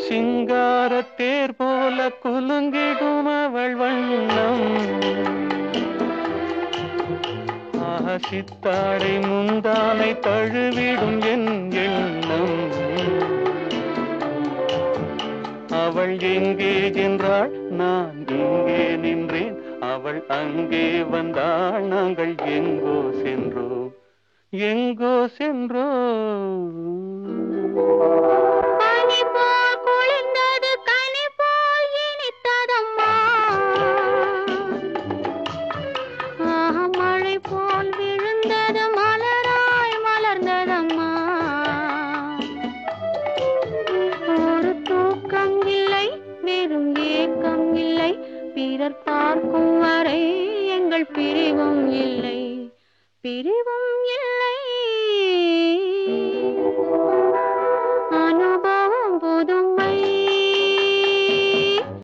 சிங்காரத் தேர் போல குலுங்கிடும் அவள் வண்ணம். சித்தாடை முந்தானை தழுவிடும் என் எண்ணம். அவள் எங்கே என்றாள், நான் இங்கே நின்றேன். அவள் அங்கே வந்தாள், நாங்கள் எங்கோ சென்றோம், எங்கோ சென்றோம். பிறர் பார்க்கும் வரை எங்கள் பிரிவும் இல்லை, பிரிவும்